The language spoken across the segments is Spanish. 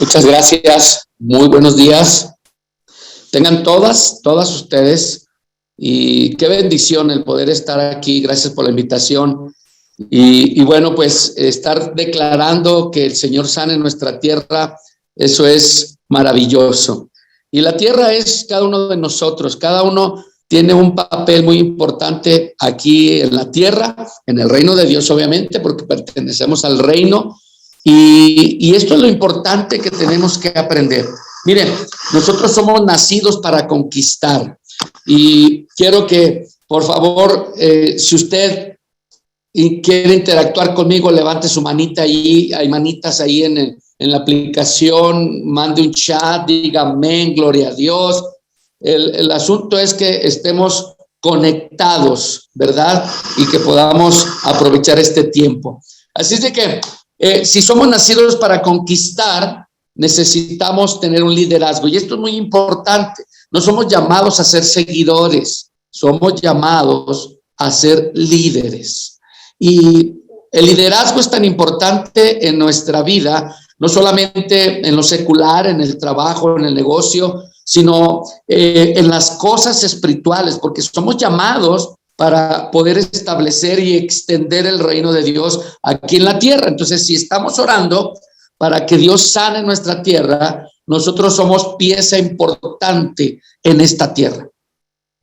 Muchas gracias, muy buenos días. Tengan todas ustedes, y qué bendición el poder estar aquí. Gracias por la invitación. Y bueno, pues estar declarando que el Señor sane nuestra tierra, eso es maravilloso. Y la tierra es cada uno de nosotros, cada uno tiene un papel muy importante aquí en la tierra, en el reino de Dios, obviamente, porque pertenecemos al reino. Y esto es lo importante que tenemos que aprender. Miren, nosotros somos nacidos para conquistar. Y quiero que, por favor, si usted quiere interactuar conmigo, levante su manita ahí. Hay manitas ahí en la aplicación. Mande un chat, diga amén, gloria a Dios. El asunto es que estemos conectados, ¿verdad? Y que podamos aprovechar este tiempo. Así es de que si somos nacidos para conquistar, necesitamos tener un liderazgo. Y esto es muy importante. No somos llamados a ser seguidores, somos llamados a ser líderes. Y el liderazgo es tan importante en nuestra vida, no solamente en lo secular, en el trabajo, en el negocio, sino en las cosas espirituales, porque somos llamados para poder establecer y extender el reino de Dios aquí en la tierra. Entonces, si estamos orando para que Dios sane nuestra tierra, nosotros somos pieza importante en esta tierra.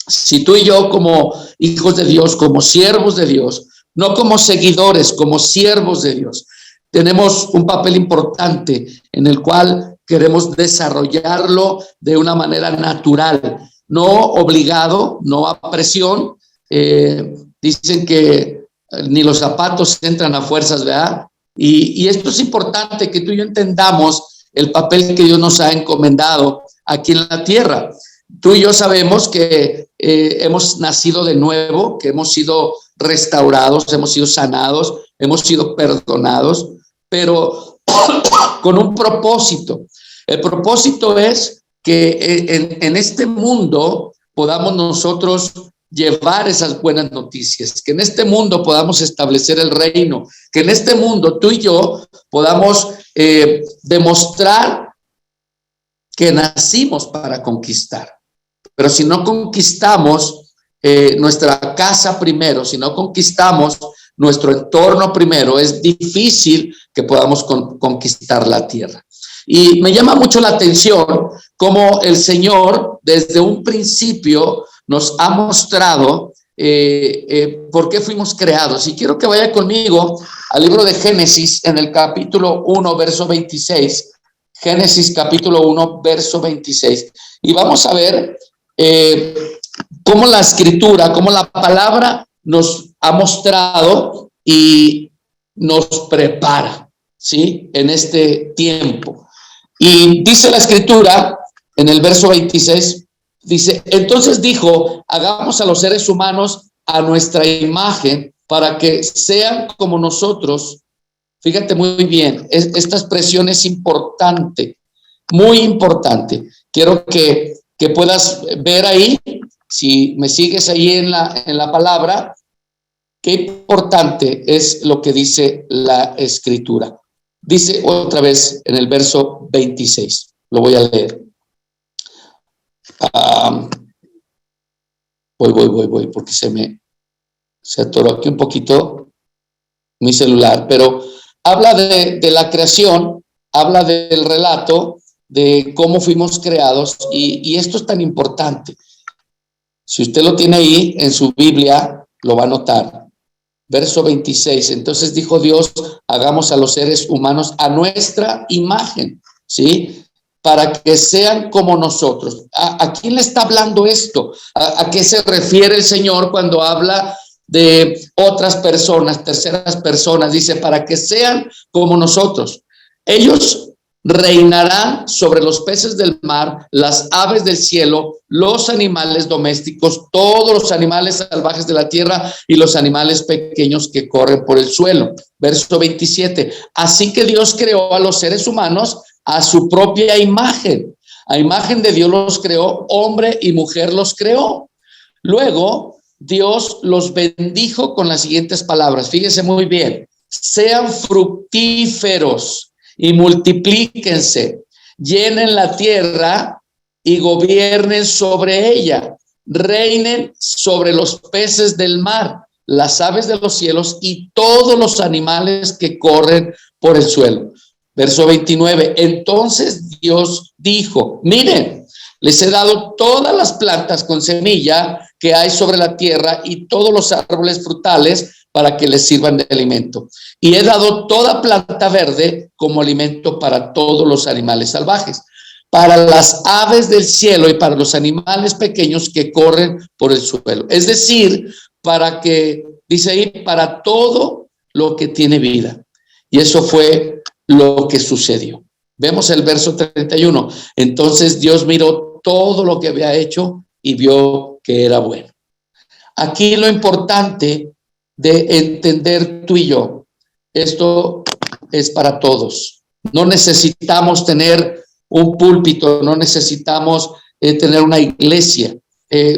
Si tú y yo, como hijos de Dios, como siervos de Dios, no como seguidores, como siervos de Dios, tenemos un papel importante en el cual queremos desarrollarlo de una manera natural, no obligado, no a presión. Dicen que ni los zapatos entran a fuerzas, ¿verdad? Y esto es importante, que tú y yo entendamos el papel que Dios nos ha encomendado aquí en la tierra. Tú y yo sabemos que hemos nacido de nuevo, que hemos sido restaurados, hemos sido sanados, hemos sido perdonados, pero con un propósito. El propósito es que en este mundo podamos nosotros llevar esas buenas noticias, que en este mundo podamos establecer el reino, que en este mundo tú y yo podamos demostrar que nacimos para conquistar. Pero si no conquistamos nuestra casa primero, si no conquistamos nuestro entorno primero, es difícil que podamos conquistar la tierra. Y me llama mucho la atención cómo el Señor desde un principio nos ha mostrado por qué fuimos creados. Y quiero que vaya conmigo al libro de Génesis en el capítulo 1, verso 26. Génesis capítulo 1, verso 26. Y vamos a ver cómo la escritura, cómo la palabra nos ha mostrado y nos prepara, ¿sí? En este tiempo. Y dice la escritura en el verso 26, dice, entonces dijo, hagamos a los seres humanos a nuestra imagen para que sean como nosotros. Fíjate muy bien, esta expresión es importante, muy importante. Quiero que puedas ver ahí, si me sigues ahí en la palabra, qué importante es lo que dice la escritura. Dice otra vez en el verso 26, lo voy a leer. Voy, porque se atoró aquí un poquito mi celular, pero habla de la creación, habla del relato, de cómo fuimos creados, y esto es tan importante. Si usted lo tiene ahí en su Biblia, lo va a notar. Verso 26, entonces dijo Dios, hagamos a los seres humanos a nuestra imagen, ¿sí? Para que sean como nosotros. ¿A quién le está hablando esto? ¿A qué se refiere el Señor cuando habla de otras personas, terceras personas? Dice, para que sean como nosotros. Ellos reinarán sobre los peces del mar, las aves del cielo, los animales domésticos, todos los animales salvajes de la tierra y los animales pequeños que corren por el suelo. Verso 27. Así que Dios creó a los seres humanos a su propia imagen. A imagen de Dios los creó, hombre y mujer los creó. Luego, Dios los bendijo con las siguientes palabras. Fíjese muy bien. Sean fructíferos y multiplíquense, llenen la tierra y gobiernen sobre ella, reinen sobre los peces del mar, las aves de los cielos y todos los animales que corren por el suelo. Verso 29, entonces Dios dijo, miren, les he dado todas las plantas con semilla que hay sobre la tierra y todos los árboles frutales para que les sirvan de alimento. Y he dado toda planta verde como alimento para todos los animales salvajes, para las aves del cielo y para los animales pequeños que corren por el suelo. Es decir, para que, dice ahí, para todo lo que tiene vida. Y eso fue lo que sucedió. Vemos el verso 31. Entonces Dios miró todo lo que había hecho y vio que era bueno. Aquí lo importante de entender tú y yo, esto es para todos. No necesitamos tener un púlpito, no necesitamos tener una iglesia.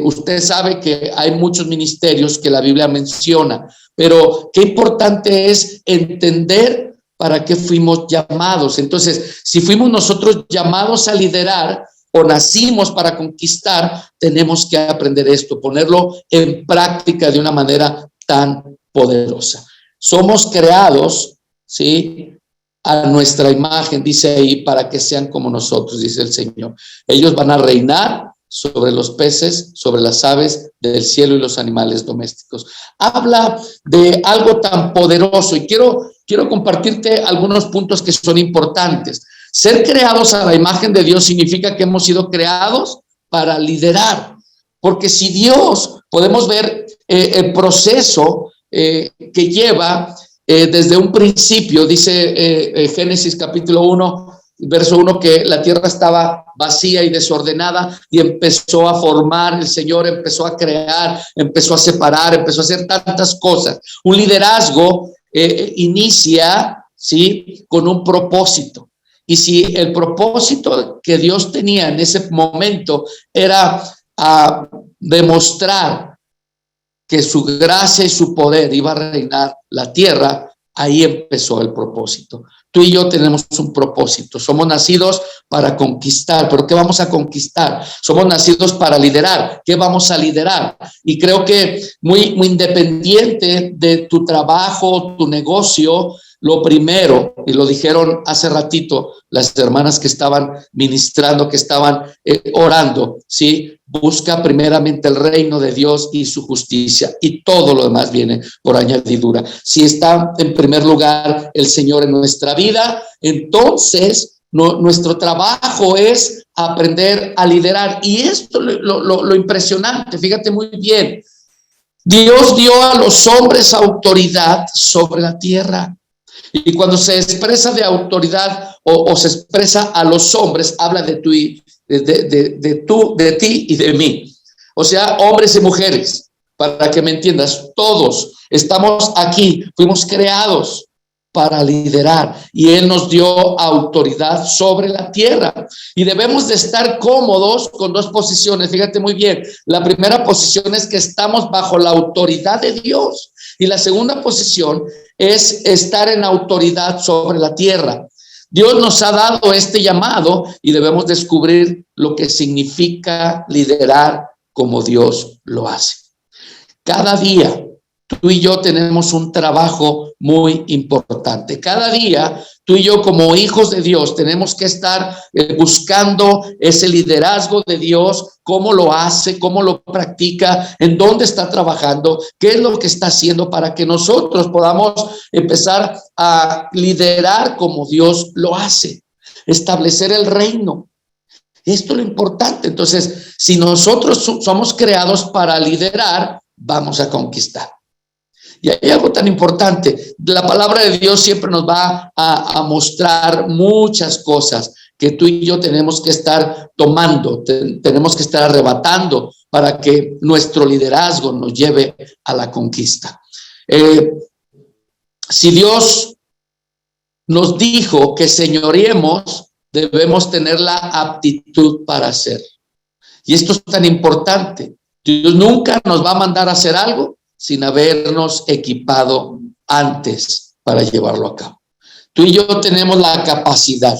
Usted sabe que hay muchos ministerios que la Biblia menciona, pero qué importante es entender para qué fuimos llamados. Entonces, si fuimos nosotros llamados a liderar o nacimos para conquistar, tenemos que aprender esto, ponerlo en práctica de una manera tan poderosa. Somos creados, ¿sí?, a nuestra imagen, dice ahí, para que sean como nosotros, dice el Señor. Ellos van a reinar sobre los peces, sobre las aves del cielo y los animales domésticos. Habla de algo tan poderoso y quiero compartirte algunos puntos que son importantes. Ser creados a la imagen de Dios significa que hemos sido creados para liderar, porque si Dios, podemos ver el proceso que lleva desde un principio, dice Génesis capítulo 1, verso 1, que la tierra estaba vacía y desordenada y empezó a formar, el Señor empezó a crear, empezó a separar, empezó a hacer tantas cosas. Un liderazgo inicia, ¿sí?, con un propósito. Y si el propósito que Dios tenía en ese momento era demostrar que su gracia y su poder iba a reinar la tierra, ahí empezó el propósito. Tú y yo tenemos un propósito. Somos nacidos para conquistar. ¿Pero qué vamos a conquistar? Somos nacidos para liderar. ¿Qué vamos a liderar? Y creo que muy independiente de tu trabajo, tu negocio, lo primero, y lo dijeron hace ratito las hermanas que estaban ministrando, que estaban orando, ¿sí? Busca primeramente el reino de Dios y su justicia, y todo lo demás viene por añadidura. Si está en primer lugar el Señor en nuestra vida, entonces nuestro trabajo es aprender a liderar. Y esto lo impresionante, fíjate muy bien, Dios dio a los hombres autoridad sobre la tierra. Y cuando se expresa de autoridad o se expresa a los hombres, habla de ti y de mí. O sea, hombres y mujeres, para que me entiendas, todos estamos aquí, fuimos creados para liderar y Él nos dio autoridad sobre la tierra y debemos de estar cómodos con dos posiciones. Fíjate muy bien, la primera posición es que estamos bajo la autoridad de Dios y la segunda posición es estar en autoridad sobre la tierra. Dios nos ha dado este llamado y debemos descubrir lo que significa liderar como Dios lo hace. Cada día tú y yo tenemos un trabajo muy importante. Cada día tú y yo como hijos de Dios tenemos que estar buscando ese liderazgo de Dios, cómo lo hace, cómo lo practica, en dónde está trabajando, qué es lo que está haciendo para que nosotros podamos empezar a liderar como Dios lo hace, establecer el reino. Esto es lo importante. Entonces, si nosotros somos creados para liderar, vamos a conquistar. Y hay algo tan importante, la palabra de Dios siempre nos va a mostrar muchas cosas que tú y yo tenemos que estar tomando, tenemos que estar arrebatando para que nuestro liderazgo nos lleve a la conquista. Si Dios nos dijo que señoreemos, debemos tener la aptitud para hacerlo. Y esto es tan importante. Dios nunca nos va a mandar a hacer algo sin habernos equipado antes para llevarlo a cabo. Tú y yo tenemos la capacidad.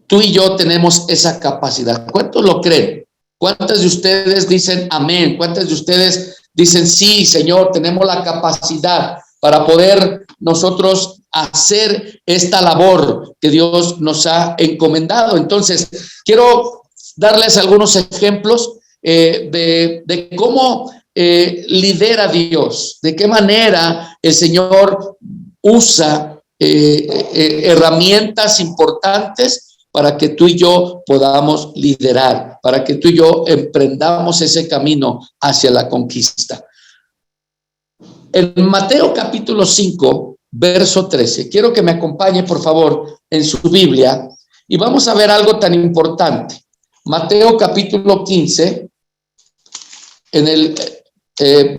Tú y yo tenemos esa capacidad. ¿Cuántos lo creen? ¿Cuántos de ustedes dicen amén? ¿Cuántos de ustedes dicen sí, Señor, tenemos la capacidad para poder nosotros hacer esta labor que Dios nos ha encomendado? Entonces, quiero darles algunos ejemplos de cómo lidera Dios, de qué manera el Señor usa herramientas importantes para que tú y yo podamos liderar, para que tú y yo emprendamos ese camino hacia la conquista. En Mateo capítulo 5, verso 13, quiero que me acompañe, por favor, en su Biblia, y vamos a ver algo tan importante. Mateo capítulo 15, en el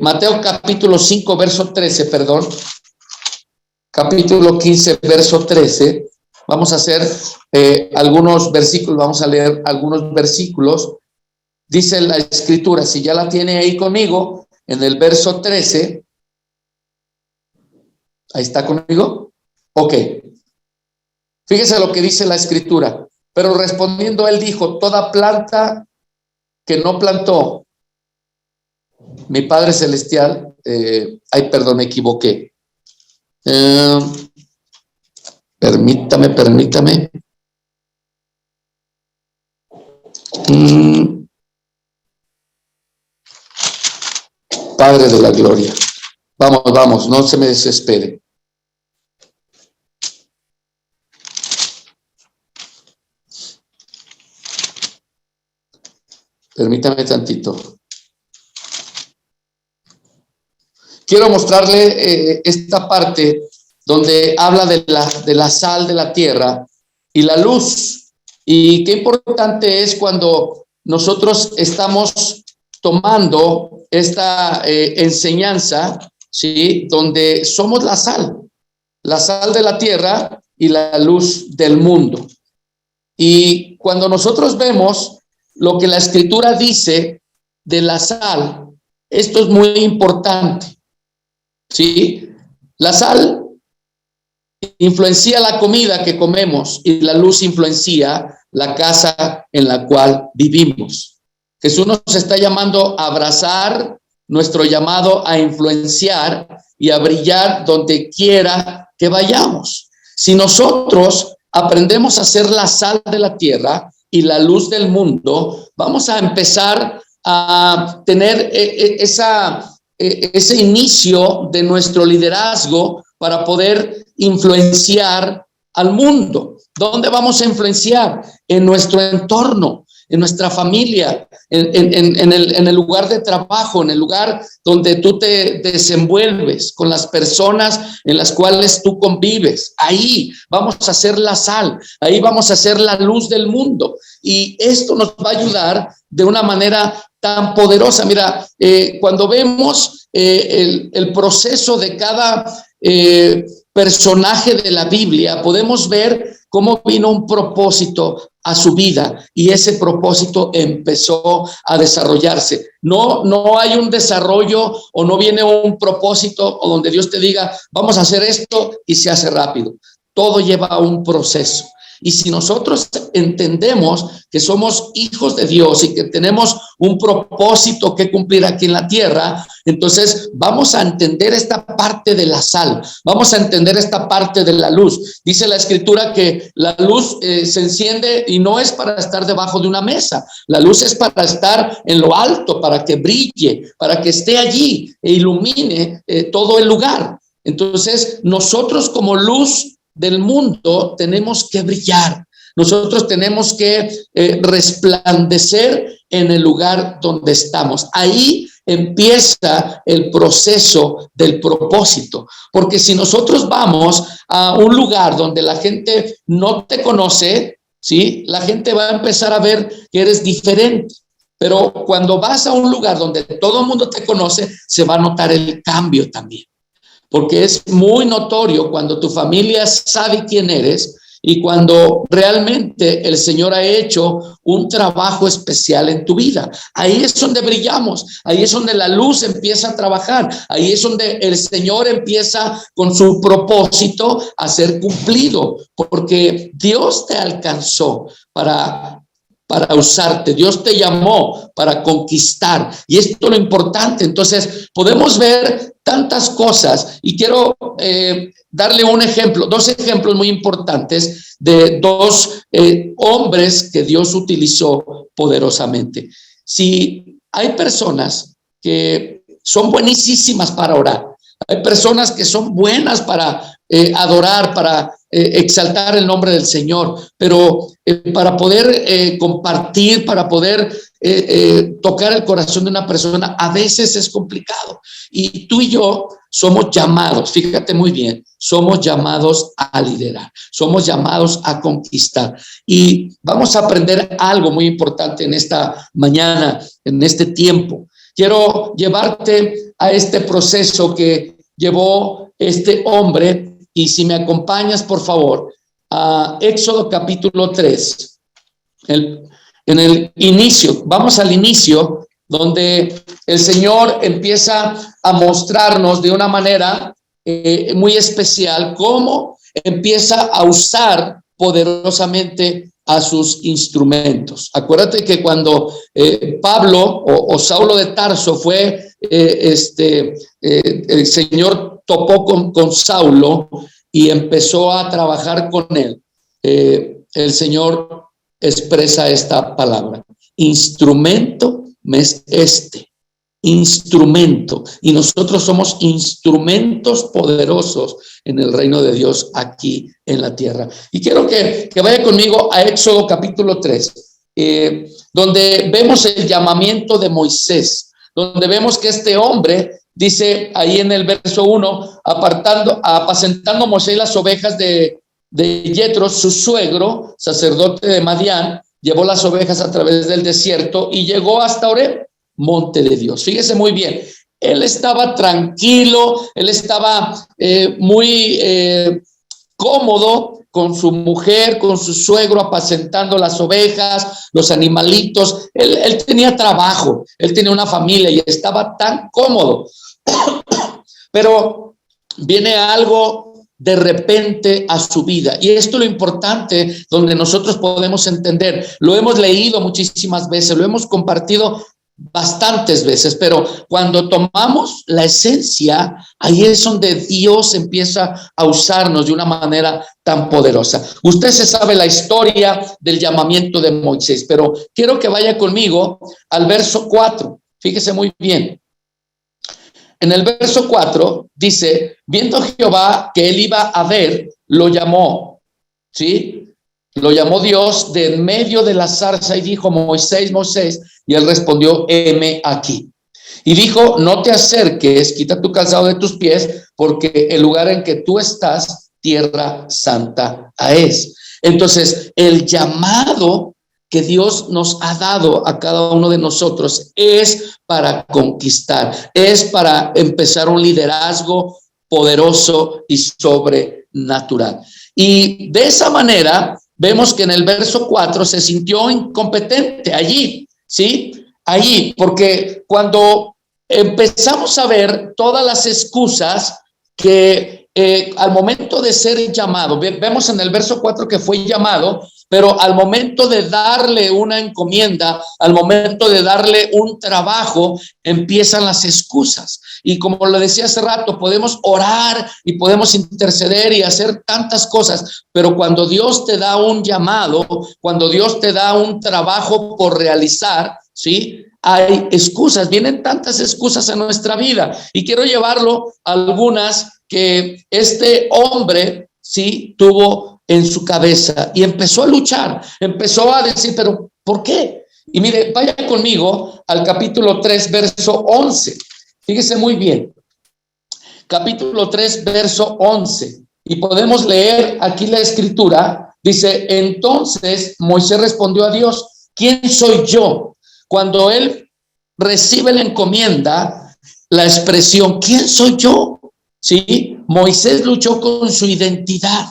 Mateo capítulo 5, verso 13, perdón, capítulo 15, verso 13, vamos a hacer algunos versículos, vamos a leer algunos versículos. Dice la escritura, si ya la tiene ahí conmigo, en el verso 13, ¿ahí está conmigo? Ok. Fíjese lo que dice la escritura. Pero respondiendo él dijo, toda planta que no plantó mi Padre Celestial, perdón, me equivoqué. Permítame. Padre de la gloria. Vamos, no se me desespere. Permítame tantito. Quiero mostrarle esta parte donde habla de la sal de la tierra y la luz. Y qué importante es cuando nosotros estamos tomando esta enseñanza, ¿sí? Donde somos la sal de la tierra y la luz del mundo. Y cuando nosotros vemos lo que la escritura dice de la sal, esto es muy importante, ¿sí? La sal influencia la comida que comemos y la luz influencia la casa en la cual vivimos. Jesús nos está llamando a abrazar nuestro llamado a influenciar y a brillar donde quiera que vayamos. Si nosotros aprendemos a ser la sal de la tierra y la luz del mundo, vamos a empezar a tener ese inicio de nuestro liderazgo para poder influenciar al mundo. ¿Dónde vamos a influenciar? En nuestro entorno, en nuestra familia, en el lugar de trabajo, en el lugar donde tú te desenvuelves, con las personas en las cuales tú convives. Ahí vamos a hacer la sal, ahí vamos a hacer la luz del mundo. Y esto nos va a ayudar de una manera tan poderosa. Mira, cuando vemos el proceso de cada personaje de la Biblia, podemos ver cómo vino un propósito a su vida y ese propósito empezó a desarrollarse. No hay un desarrollo o no viene un propósito o donde Dios te diga, vamos a hacer esto y se hace rápido. Todo lleva un proceso. Y si nosotros entendemos que somos hijos de Dios y que tenemos un propósito que cumplir aquí en la tierra, entonces vamos a entender esta parte de la sal, vamos a entender esta parte de la luz. Dice la escritura que la luz se enciende y no es para estar debajo de una mesa, la luz es para estar en lo alto, para que brille, para que esté allí e ilumine todo el lugar. Entonces nosotros como luz del mundo tenemos que brillar, nosotros tenemos que resplandecer en el lugar donde estamos. Ahí empieza el proceso del propósito, porque si nosotros vamos a un lugar donde la gente no te conoce, ¿sí? La gente va a empezar a ver que eres diferente. Pero cuando vas a un lugar donde todo el mundo te conoce, se va a notar el cambio también. Porque es muy notorio cuando tu familia sabe quién eres y cuando realmente el Señor ha hecho un trabajo especial en tu vida. Ahí es donde brillamos, ahí es donde la luz empieza a trabajar, ahí es donde el Señor empieza con su propósito a ser cumplido, porque Dios te alcanzó para usarte. Dios te llamó para conquistar, y esto es lo importante. Entonces podemos ver tantas cosas, y quiero darle un ejemplo, dos ejemplos muy importantes de dos hombres que Dios utilizó poderosamente. Si hay personas que son buenísimas para orar, hay personas que son buenas para adorar, para exaltar el nombre del Señor, pero para poder compartir, para poder tocar el corazón de una persona, a veces es complicado. Y tú y yo somos llamados, fíjate muy bien, somos llamados a liderar, somos llamados a conquistar. Y vamos a aprender algo muy importante en esta mañana, en este tiempo. Quiero llevarte a este proceso que llevó este hombre, y si me acompañas, por favor, a Éxodo capítulo 3. En el inicio, vamos al inicio, donde el Señor empieza a mostrarnos de una manera muy especial cómo empieza a usar poderosamente a sus instrumentos. Acuérdate que cuando Pablo o Saulo de Tarso fue, el Señor topó con Saulo y empezó a trabajar con él, el Señor expresa esta palabra: instrumento me es instrumento, y nosotros somos instrumentos poderosos en el reino de Dios aquí en la tierra. Y quiero que vaya conmigo a Éxodo capítulo 3, donde vemos el llamamiento de Moisés, donde vemos que este hombre dice ahí en el verso 1, apacentando Moisés las ovejas de Yetro, su suegro, sacerdote de Madián, llevó las ovejas a través del desierto y llegó hasta Horeb, monte de Dios. Fíjese muy bien, él estaba tranquilo, él estaba muy cómodo con su mujer, con su suegro, apacentando las ovejas, los animalitos. Él tenía trabajo, él tenía una familia y estaba tan cómodo. Pero viene algo de repente a su vida, y esto es lo importante, donde nosotros podemos entender. Lo hemos leído muchísimas veces, lo hemos compartido bastantes veces, pero cuando tomamos la esencia, ahí es donde Dios empieza a usarnos de una manera tan poderosa. Usted se sabe la historia del llamamiento de Moisés, pero quiero que vaya conmigo al verso 4. Fíjese muy bien. En el verso 4 dice: viendo Jehová que él iba a ver, lo llamó, ¿sí? Lo llamó Dios de en medio de la zarza y dijo: Moisés, Moisés. Y él respondió: heme aquí. Y dijo: no te acerques, quita tu calzado de tus pies, porque el lugar en que tú estás, tierra santa es. Entonces, el llamado que Dios nos ha dado a cada uno de nosotros es para conquistar, es para empezar un liderazgo poderoso y sobrenatural. Y de esa manera vemos que en el verso 4 se sintió incompetente allí, ¿sí? Allí, porque cuando empezamos a ver todas las excusas que al momento de ser llamado, vemos en el verso 4 que fue llamado, pero al momento de darle una encomienda, al momento de darle un trabajo, empiezan las excusas. Y como lo decía hace rato, podemos orar y podemos interceder y hacer tantas cosas, pero cuando Dios te da un llamado, cuando Dios te da un trabajo por realizar, ¿sí? Hay excusas, vienen tantas excusas en nuestra vida. Y quiero llevarlo a algunas que este hombre, ¿sí?, tuvo en su cabeza, y empezó a luchar, empezó a decir: pero ¿por qué? Y mire, vaya conmigo al capítulo 3, verso 11. Fíjese muy bien, capítulo 3, verso 11, y podemos leer aquí la escritura. Dice: entonces Moisés respondió a Dios: ¿quién soy yo? Cuando él recibe la encomienda, la expresión ¿quién soy yo? ¿Sí? Moisés luchó con su identidad.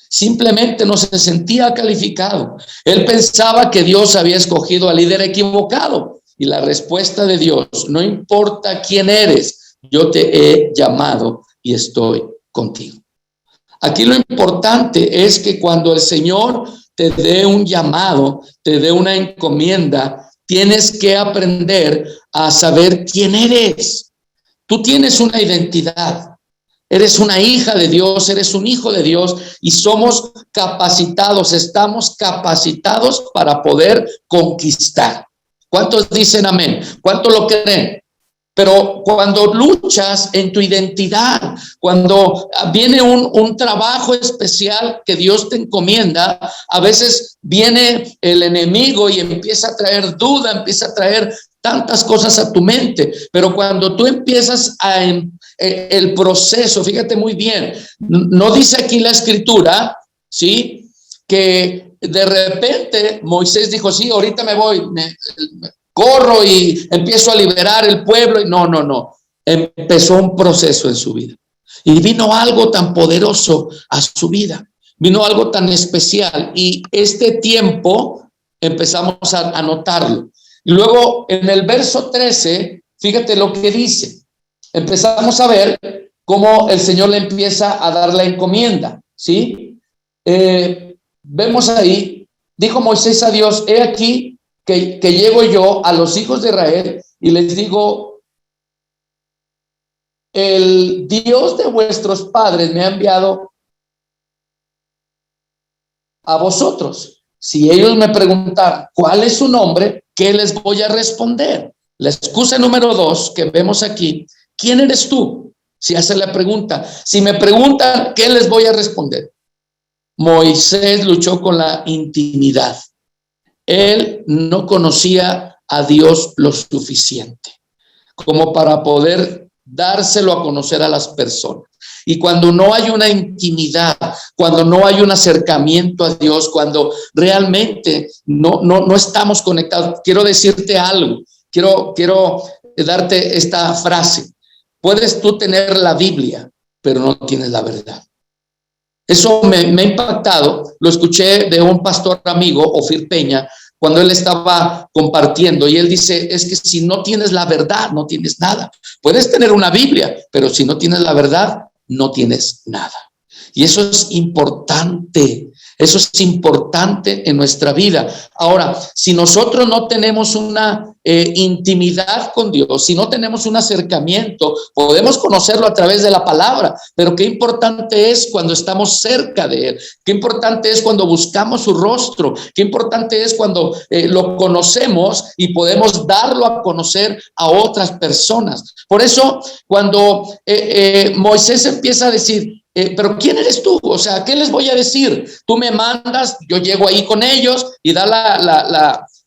simplemente no se sentía calificado. Él pensaba que Dios había escogido al líder equivocado. Y la respuesta de Dios: no importa quién eres, yo te he llamado y estoy contigo. Aquí lo importante es que cuando el Señor te dé un llamado, te dé una encomienda, tienes que aprender a saber quién eres. Tú tienes una identidad. Eres una hija de Dios, eres un hijo de Dios y somos capacitados, estamos capacitados para poder conquistar. ¿Cuántos dicen amén? ¿Cuántos lo creen? Pero cuando luchas en tu identidad, cuando viene un trabajo especial que Dios te encomienda, a veces viene el enemigo y empieza a traer duda, empieza a traer tantas cosas a tu mente. Pero cuando tú empiezas el proceso, fíjate muy bien, no dice aquí la escritura, ¿sí?, que de repente Moisés dijo: sí, ahorita me voy, corro y empiezo a liberar el pueblo. Y no. Empezó un proceso en su vida. Y vino algo tan poderoso a su vida. Vino algo tan especial. Y este tiempo empezamos a notarlo. Y luego en el verso 13, fíjate lo que dice. Empezamos a ver cómo el Señor le empieza a dar la encomienda, ¿sí? Vemos ahí, dijo Moisés a Dios: he aquí que llego yo a los hijos de Israel y les digo: el Dios de vuestros padres me ha enviado a vosotros. Si ellos me preguntan cuál es su nombre, ¿qué les voy a responder? La excusa número 2 que vemos aquí: ¿quién eres tú? Si hace la pregunta. Si me preguntan, ¿qué les voy a responder? Moisés luchó con la intimidad. Él no conocía a Dios lo suficiente como para poder dárselo a conocer a las personas. Y cuando no hay una intimidad, cuando no hay un acercamiento a Dios, cuando realmente no estamos conectados, quiero decirte algo, quiero darte esta frase: puedes tú tener la Biblia, pero no tienes la verdad. Eso me ha impactado. Lo escuché de un pastor amigo, Ofir Peña, cuando él estaba compartiendo, y él dice: es que si no tienes la verdad, no tienes nada. Puedes tener una Biblia, pero si no tienes la verdad, no tienes nada. Y eso es importante. Eso es importante en nuestra vida. Ahora, si nosotros no tenemos una intimidad con Dios, si no tenemos un acercamiento, podemos conocerlo a través de la palabra, pero qué importante es cuando estamos cerca de Él, qué importante es cuando buscamos su rostro, qué importante es cuando lo conocemos y podemos darlo a conocer a otras personas. Por eso, cuando Moisés empieza a decir: pero ¿quién eres tú? O sea, ¿qué les voy a decir? Tú me mandas, yo llego ahí con ellos, y da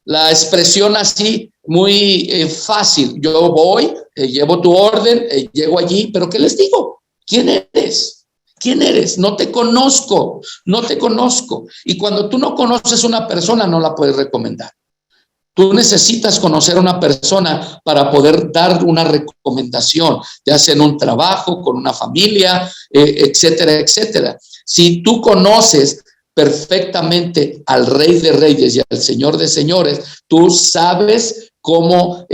la expresión así muy fácil. Yo voy, llevo tu orden, llego allí, pero ¿qué les digo? ¿Quién eres? ¿Quién eres? No te conozco, no te conozco. Y cuando tú no conoces una persona, no la puedes recomendar. Tú necesitas conocer a una persona para poder dar una recomendación, ya sea en un trabajo, con una familia, etcétera, etcétera. Si tú conoces perfectamente al Rey de Reyes y al Señor de Señores, tú sabes cómo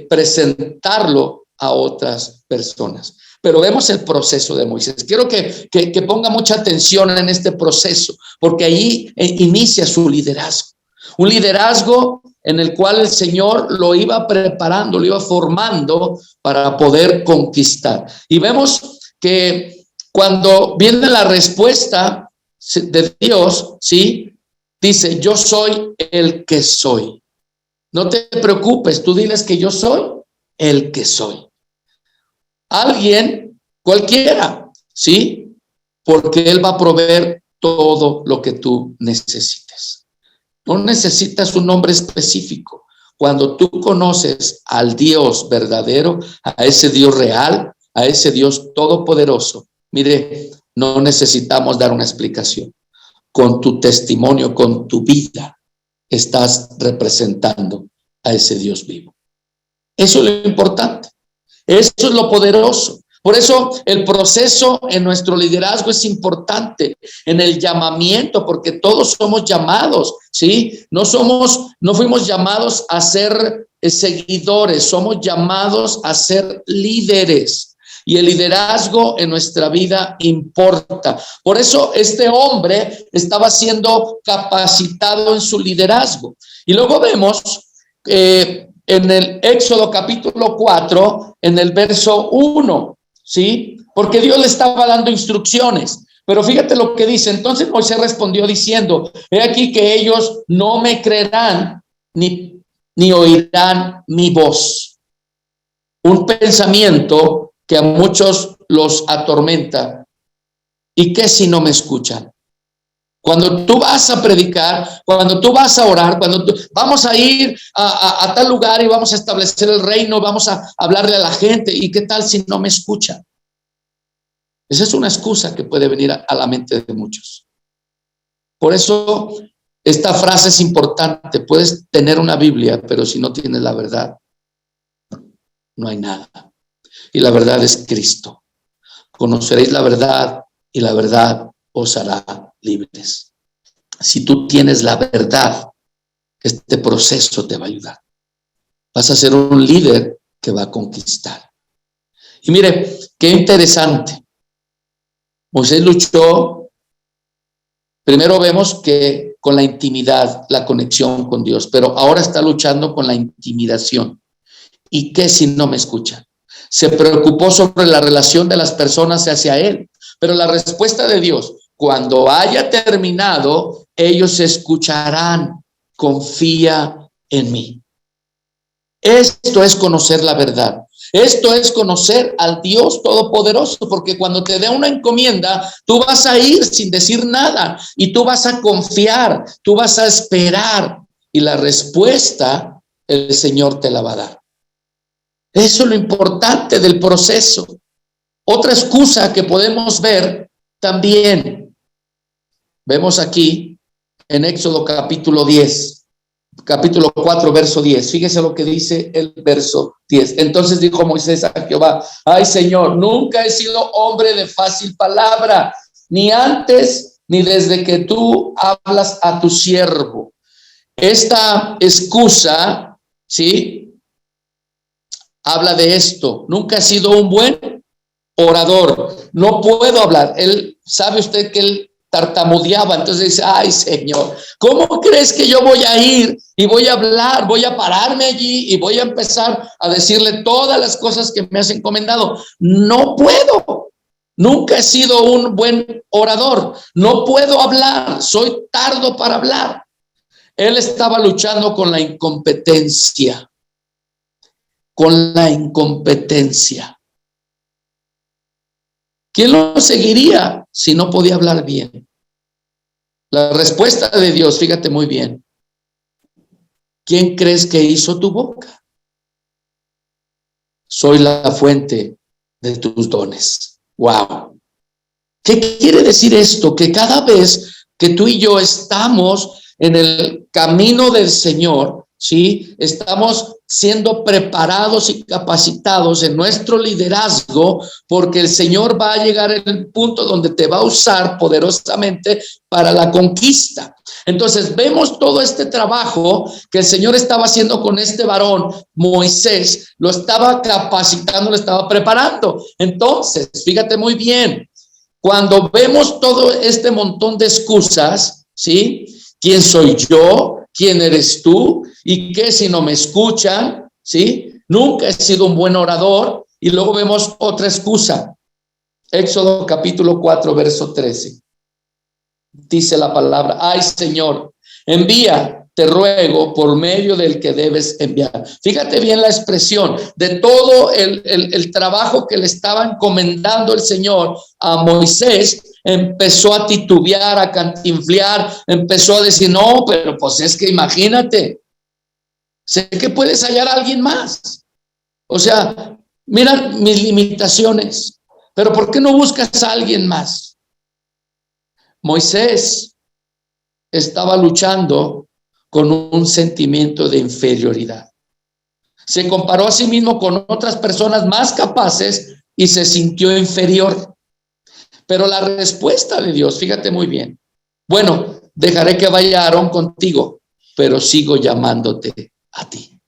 presentarlo a otras personas. Pero vemos el proceso de Moisés. Quiero que ponga mucha atención en este proceso, porque ahí inicia su liderazgo. Un liderazgo en el cual el Señor lo iba preparando, lo iba formando para poder conquistar. Y vemos que cuando viene la respuesta de Dios, ¿sí?, dice: yo soy el que soy. No te preocupes, tú diles que yo soy el que soy. Alguien, cualquiera, ¿sí? Porque Él va a proveer todo lo que tú necesites. No necesitas un nombre específico. Cuando tú conoces al Dios verdadero, a ese Dios real, a ese Dios todopoderoso, mire, no necesitamos dar una explicación. Con tu testimonio, con tu vida, estás representando a ese Dios vivo. Eso es lo importante. Eso es lo poderoso. Por eso el proceso en nuestro liderazgo es importante, en el llamamiento, porque todos somos llamados, ¿sí? No fuimos llamados a ser seguidores, somos llamados a ser líderes. Y el liderazgo en nuestra vida importa. Por eso este hombre estaba siendo capacitado en su liderazgo. Y luego vemos en el Éxodo capítulo 4, en el verso 1, ¿sí? Porque Dios le estaba dando instrucciones. Pero fíjate lo que dice. Entonces Moisés respondió diciendo: he aquí que ellos no me creerán ni oirán mi voz. Un pensamiento que a muchos los atormenta. ¿Y qué si no me escuchan? Cuando tú vas a predicar, cuando tú vas a orar, vamos a ir a tal lugar y vamos a establecer el reino, vamos a hablarle a la gente, ¿y qué tal si no me escuchan? Esa es una excusa que puede venir a la mente de muchos. Por eso esta frase es importante. Puedes tener una Biblia, pero si no tienes la verdad, no hay nada. Y la verdad es Cristo. Conoceréis la verdad y la verdad os hará libres. Si tú tienes la verdad, este proceso te va a ayudar. Vas a ser un líder que va a conquistar. Y mire, qué interesante. Moisés luchó. Primero vemos que con la intimidad, la conexión con Dios, pero ahora está luchando con la intimidación. ¿Y qué si no me escuchan? Se preocupó sobre la relación de las personas hacia él, pero la respuesta de Dios: cuando haya terminado, ellos escucharán, confía en mí. Esto es conocer la verdad. Esto es conocer al Dios Todopoderoso, porque cuando te dé una encomienda, tú vas a ir sin decir nada y tú vas a confiar, tú vas a esperar y la respuesta el Señor te la va a dar. Eso es lo importante del proceso. Otra excusa que podemos ver también, vemos aquí en Éxodo capítulo 4, verso 10. Fíjese lo que dice el verso 10. Entonces dijo Moisés a Jehová: ay, Señor, nunca he sido hombre de fácil palabra, ni antes ni desde que tú hablas a tu siervo. Esta excusa, ¿sí?, habla de esto. Nunca he sido un buen orador. No puedo hablar. ¿Sabe usted que él tartamudeaba? Entonces dice: ay, Señor, ¿cómo crees que yo voy a ir y voy a hablar? Voy a pararme allí y voy a empezar a decirle todas las cosas que me has encomendado. No puedo. Nunca he sido un buen orador. No puedo hablar. Soy tardo para hablar. Él estaba luchando con la incompetencia. Con la incompetencia. ¿Quién lo seguiría si no podía hablar bien? La respuesta de Dios, fíjate muy bien: ¿quién crees que hizo tu boca? Soy la fuente de tus dones. Wow. ¿Qué quiere decir esto? Que cada vez que tú y yo estamos en el camino del Señor, ¿sí?, estamos siendo preparados y capacitados en nuestro liderazgo, porque el Señor va a llegar en el punto donde te va a usar poderosamente para la conquista. Entonces vemos todo este trabajo que el Señor estaba haciendo con este varón, Moisés, lo estaba capacitando, lo estaba preparando. Entonces, fíjate muy bien, cuando vemos todo este montón de excusas, ¿sí? ¿Quién soy yo? ¿Quién eres tú? ¿Y qué si no me escuchan? ¿Sí? Nunca he sido un buen orador. Y luego vemos otra excusa. Éxodo capítulo 4, verso 13. Dice la palabra: ay, Señor, envía, te ruego, por medio del que debes enviar. Fíjate bien la expresión de todo el trabajo que le estaba encomendando el Señor a Moisés. Empezó a titubear, a cantinflear, empezó a decir: no, pero pues es que imagínate, sé que puedes hallar a alguien más. O sea, mira mis limitaciones, pero ¿por qué no buscas a alguien más? Moisés estaba luchando con un sentimiento de inferioridad. Se comparó a sí mismo con otras personas más capaces, y se sintió inferior. Pero la respuesta de Dios, fíjate muy bien, bueno, dejaré que vaya Aarón contigo, pero sigo llamándote a ti.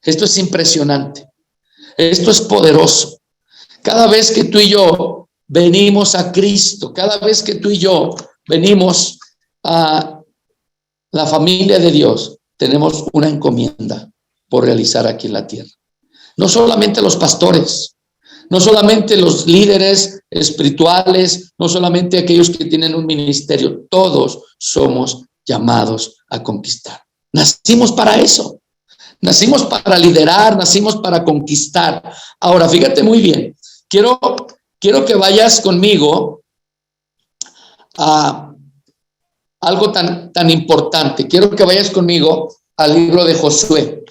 Esto es impresionante. Esto es poderoso. Cada vez que tú y yo venimos a Cristo, cada vez que tú y yo venimos a la familia de Dios, tenemos una encomienda por realizar aquí en la tierra. No solamente los pastores, no solamente los líderes espirituales, no solamente aquellos que tienen un ministerio, todos somos llamados a conquistar. Nacimos para eso. Nacimos para liderar, nacimos para conquistar. Ahora, fíjate muy bien, quiero que vayas conmigo a algo tan importante. Quiero que vayas conmigo al libro de Josué.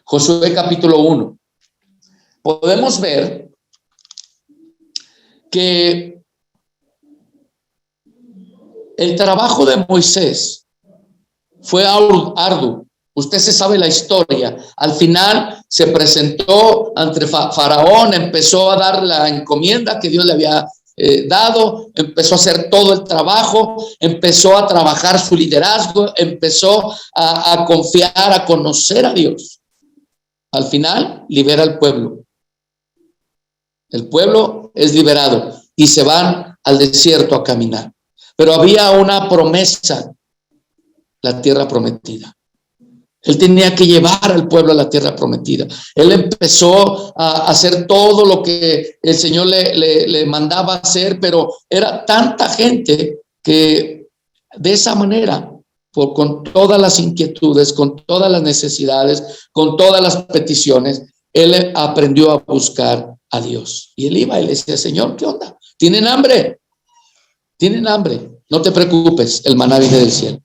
Josué capítulo 1. Podemos ver que el trabajo de Moisés fue arduo. Usted se sabe la historia. Al final se presentó ante Faraón, empezó a dar la encomienda que Dios le había dado, empezó a hacer todo el trabajo, empezó a trabajar su liderazgo, empezó a confiar, a conocer a Dios. Al final libera al pueblo. El pueblo es liberado y se van al desierto a caminar. Pero había una promesa, la tierra prometida. Él tenía que llevar al pueblo a la tierra prometida. Él empezó a hacer todo lo que el Señor le mandaba hacer, pero era tanta gente que de esa manera, con todas las inquietudes, con todas las necesidades, con todas las peticiones, él aprendió a buscar a Dios. Y él iba y le decía, Señor, ¿qué onda? ¿Tienen hambre? ¿Tienen hambre? No te preocupes, el maná viene del cielo.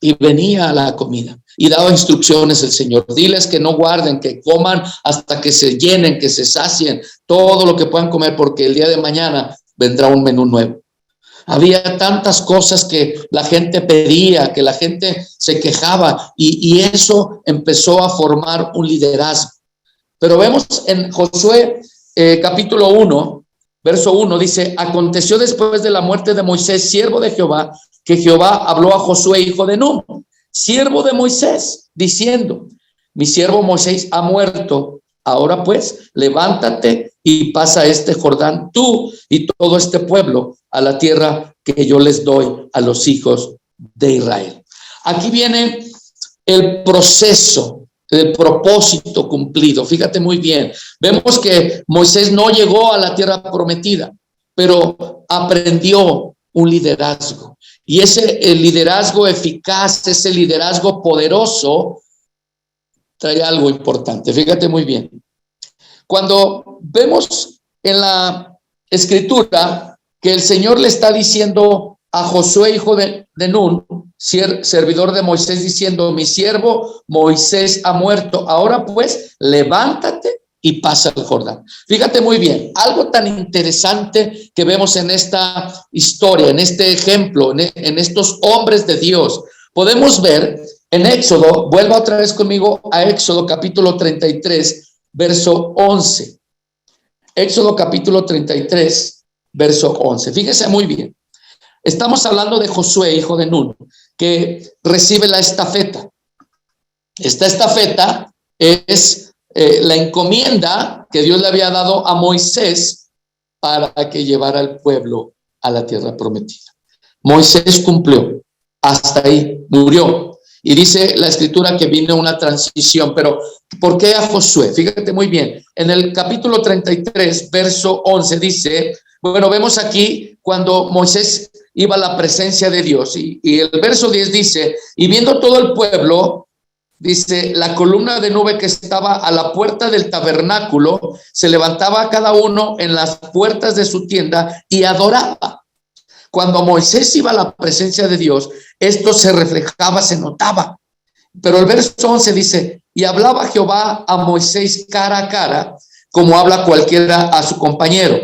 Y venía la comida y daba instrucciones el Señor. Diles que no guarden, que coman hasta que se llenen, que se sacien, todo lo que puedan comer, porque el día de mañana vendrá un menú nuevo. Había tantas cosas que la gente pedía, que la gente se quejaba, y eso empezó a formar un liderazgo. Pero vemos en Josué capítulo 1, verso 1, dice, aconteció después de la muerte de Moisés, siervo de Jehová, que Jehová habló a Josué, hijo de Nun, siervo de Moisés, diciendo, mi siervo Moisés ha muerto. Ahora pues, levántate y pasa este Jordán, tú y todo este pueblo, a la tierra que yo les doy a los hijos de Israel. Aquí viene el proceso, el propósito cumplido. Fíjate muy bien. Vemos que Moisés no llegó a la tierra prometida, pero aprendió un liderazgo. Y el liderazgo eficaz, ese liderazgo poderoso, trae algo importante. Fíjate muy bien. Cuando vemos en la escritura que el Señor le está diciendo a Josué, hijo de Nun, servidor de Moisés, diciendo, mi siervo Moisés ha muerto. Ahora pues, levántate y pasa el Jordán. Fíjate muy bien, algo tan interesante que vemos en esta historia, en este ejemplo, en estos hombres de Dios. Podemos ver en Éxodo, vuelva otra vez conmigo a Éxodo capítulo 33, verso 11. Éxodo capítulo 33, verso 11. Fíjese muy bien. Estamos hablando de Josué, hijo de Nun, que recibe la estafeta. Esta estafeta es la encomienda que Dios le había dado a Moisés para que llevara al pueblo a la tierra prometida. Moisés cumplió, hasta ahí murió. Y dice la escritura que vino una transición, pero ¿por qué a Josué? Fíjate muy bien, en el capítulo 33, verso 11 dice, bueno, vemos aquí cuando Moisés iba a la presencia de Dios, y el verso 10 dice, y viendo todo el pueblo, dice, la columna de nube que estaba a la puerta del tabernáculo, se levantaba cada uno en las puertas de su tienda y adoraba. Cuando Moisés iba a la presencia de Dios, esto se reflejaba, se notaba. Pero el verso 11 dice, y hablaba Jehová a Moisés cara a cara, como habla cualquiera a su compañero.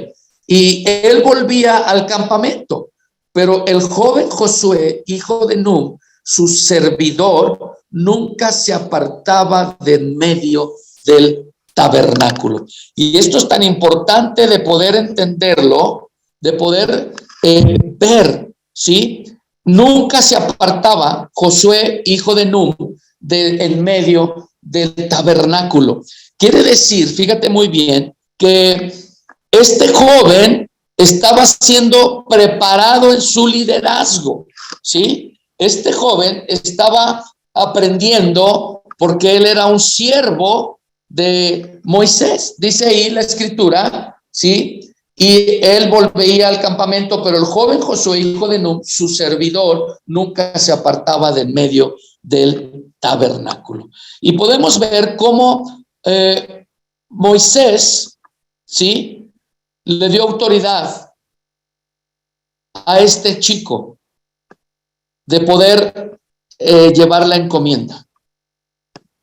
Y él volvía al campamento. Pero el joven Josué, hijo de Nun, su servidor, nunca se apartaba de en medio del tabernáculo. Y esto es tan importante de poder entenderlo, de poder ver, ¿sí? Nunca se apartaba Josué, hijo de Nun, en medio del tabernáculo. Quiere decir, fíjate muy bien, que este joven estaba siendo preparado en su liderazgo, ¿sí? Este joven estaba aprendiendo porque él era un siervo de Moisés. Dice ahí la escritura, ¿sí? Y él volvía al campamento, pero el joven Josué, hijo de Nun, su servidor, nunca se apartaba del medio del tabernáculo. Y podemos ver cómo Moisés, ¿sí?, le dio autoridad a este chico de poder llevar la encomienda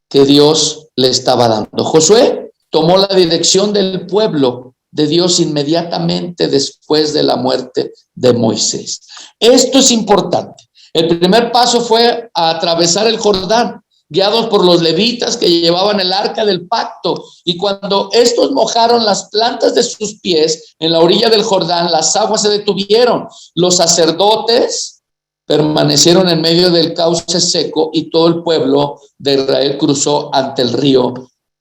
que Dios le estaba dando. Josué tomó la dirección del pueblo de Dios inmediatamente después de la muerte de Moisés. Esto es importante. El primer paso fue a atravesar el Jordán, guiados por los levitas que llevaban el arca del pacto. Y cuando estos mojaron las plantas de sus pies en la orilla del Jordán, las aguas se detuvieron. Los sacerdotes permanecieron en medio del cauce seco y todo el pueblo de Israel cruzó ante el río,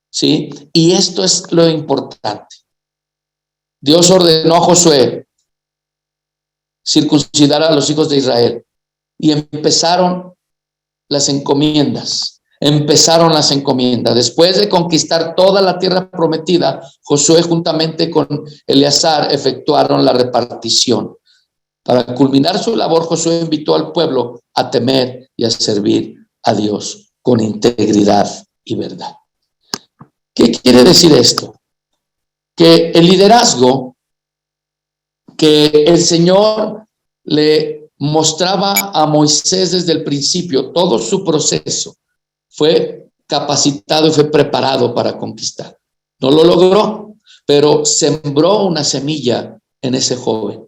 ¿sí? Y esto es lo importante. Dios ordenó a Josué circuncidar a los hijos de Israel y empezaron las encomiendas. Después de conquistar toda la tierra prometida, Josué juntamente con Eleazar efectuaron la repartición. Para culminar su labor, Josué invitó al pueblo a temer y a servir a Dios con integridad y verdad. ¿Qué quiere decir esto? Que el liderazgo que el Señor le mostraba a Moisés desde el principio, todo su proceso, fue capacitado y fue preparado para conquistar. No lo logró, pero sembró una semilla en ese joven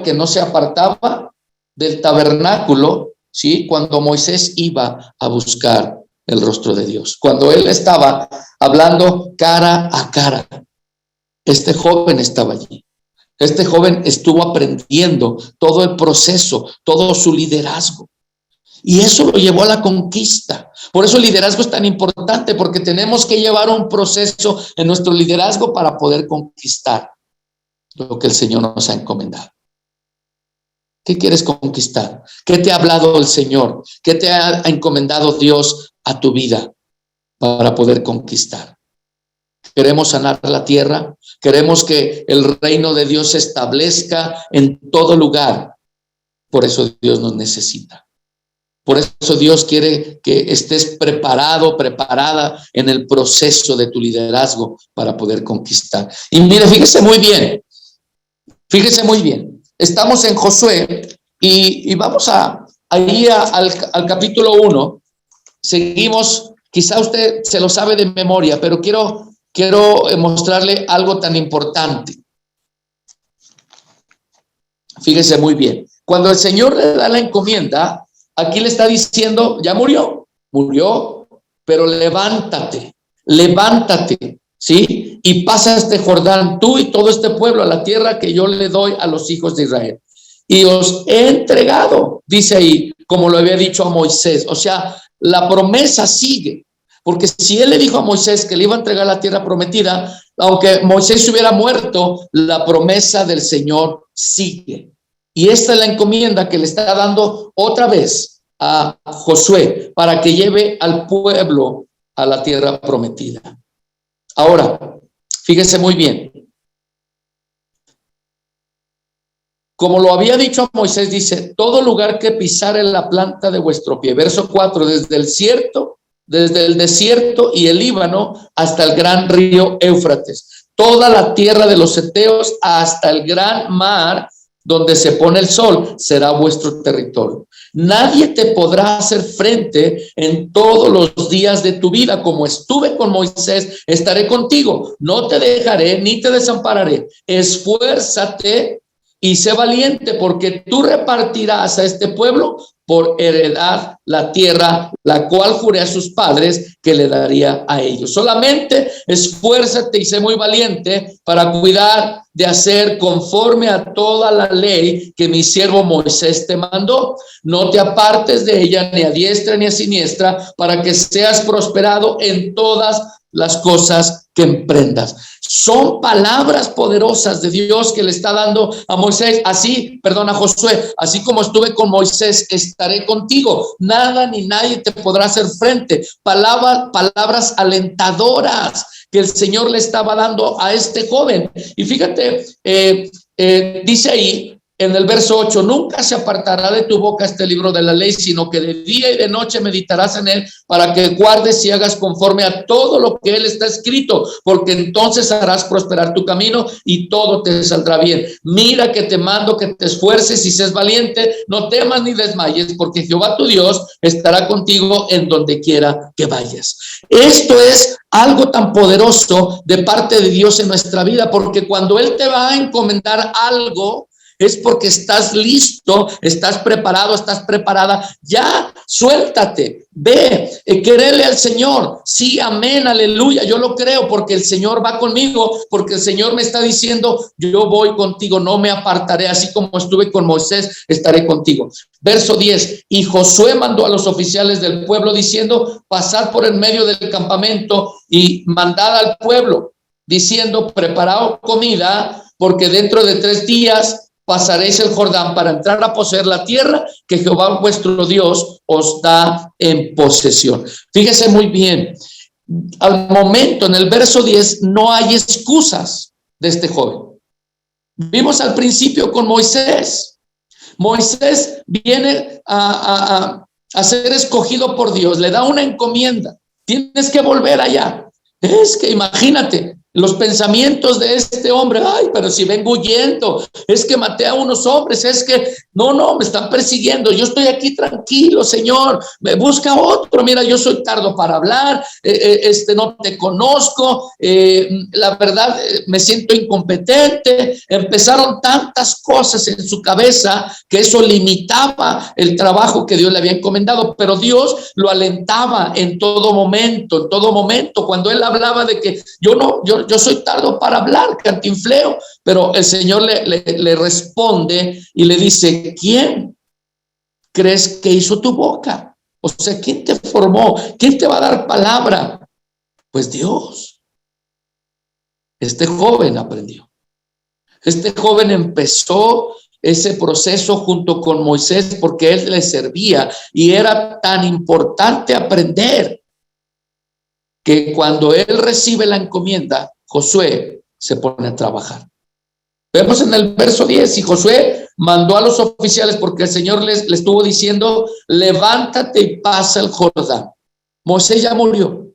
que no se apartaba del tabernáculo, ¿sí?, cuando Moisés iba a buscar el rostro de Dios, cuando él estaba hablando cara a cara. Este joven estaba allí. Este joven estuvo aprendiendo todo el proceso, todo su liderazgo. Y eso lo llevó a la conquista. Por eso el liderazgo es tan importante, porque tenemos que llevar un proceso en nuestro liderazgo para poder conquistar lo que el Señor nos ha encomendado. ¿Qué quieres conquistar? ¿Qué te ha hablado el Señor? ¿Qué te ha encomendado Dios a tu vida para poder conquistar? Queremos sanar la tierra. Queremos que el reino de Dios se establezca en todo lugar. Por eso Dios nos necesita. Por eso Dios quiere que estés preparado, preparada en el proceso de tu liderazgo para poder conquistar. Y mire, fíjese muy bien. Estamos en Josué y vamos ahí al capítulo 1. Seguimos, quizá usted se lo sabe de memoria, pero quiero mostrarle algo tan importante. Fíjese muy bien. Cuando el Señor le da la encomienda, aquí le está diciendo, ya murió, pero levántate, ¿sí? Y pasa este Jordán, tú y todo este pueblo, a la tierra que yo le doy a los hijos de Israel. Y os he entregado, dice ahí, como lo había dicho a Moisés. O sea, la promesa sigue. Porque si él le dijo a Moisés que le iba a entregar la tierra prometida, aunque Moisés hubiera muerto, la promesa del Señor sigue. Y esta es la encomienda que le está dando otra vez a Josué para que lleve al pueblo a la tierra prometida. Ahora, fíjese muy bien. Como lo había dicho a Moisés, dice, todo lugar que pisare la planta de vuestro pie. Verso 4, desde el desierto y el Líbano hasta el gran río Éufrates, toda la tierra de los heteos hasta el gran mar donde se pone el sol, será vuestro territorio. Nadie te podrá hacer frente en todos los días de tu vida. Como estuve con Moisés, estaré contigo. No te dejaré ni te desampararé. Esfuérzate y sé valiente, porque tú repartirás a este pueblo por heredad la tierra, la cual juré a sus padres que le daría a ellos. Solamente esfuérzate y sé muy valiente para cuidar de hacer conforme a toda la ley que mi siervo Moisés te mandó. No te apartes de ella ni a diestra ni a siniestra, para que seas prosperado en todas las cosas que emprendas. Son palabras poderosas de Dios que le está dando a Moisés, a Josué, así como estuve con Moisés, estaré contigo. Nada ni nadie te podrá hacer frente. Palabras alentadoras que el Señor le estaba dando a este joven. Y fíjate, dice ahí en el verso 8, nunca se apartará de tu boca este libro de la ley, sino que de día y de noche meditarás en él, para que guardes y hagas conforme a todo lo que él está escrito, porque entonces harás prosperar tu camino y todo te saldrá bien. Mira que te mando que te esfuerces y seas valiente, no temas ni desmayes, porque Jehová tu Dios estará contigo en donde quiera que vayas. Esto es algo tan poderoso de parte de Dios en nuestra vida, porque cuando Él te va a encomendar algo, es porque estás listo, estás preparado, estás preparada. Ya, suéltate, ve, quererle al Señor. Sí, amén, aleluya, yo lo creo porque el Señor va conmigo, porque el Señor me está diciendo, yo voy contigo, no me apartaré, así como estuve con Moisés, estaré contigo. Verso 10, y Josué mandó a los oficiales del pueblo diciendo, pasad por en medio del campamento y mandad al pueblo, diciendo, preparaos comida, porque dentro de 3 días pasaréis el Jordán para entrar a poseer la tierra que Jehová vuestro Dios os da en posesión. Fíjese muy bien, al momento en el verso 10 no hay excusas de este joven. Vimos al principio con Moisés. Moisés viene a ser escogido por Dios, le da una encomienda. Tienes que volver allá. Es que imagínate los pensamientos de este hombre. Ay, pero si vengo huyendo, es que maté a unos hombres, es que no, me están persiguiendo, yo estoy aquí tranquilo, Señor, me busca otro. Mira, yo soy tardo para hablar, no te conozco, la verdad me siento incompetente. Empezaron tantas cosas en su cabeza que eso limitaba el trabajo que Dios le había encomendado, pero Dios lo alentaba en todo momento, cuando él hablaba de que yo soy tardo para hablar, cantinfleo, pero el Señor le responde y le dice, ¿quién crees que hizo tu boca? O sea, ¿quién te formó? ¿Quién te va a dar palabra? Pues Dios. Este joven aprendió. Este joven empezó ese proceso junto con Moisés porque él le servía y era tan importante aprender que cuando él recibe la encomienda, Josué se pone a trabajar. Vemos en el verso 10, y Josué mandó a los oficiales porque el Señor les estuvo diciendo, levántate y pasa el Jordán. Moisés ya murió.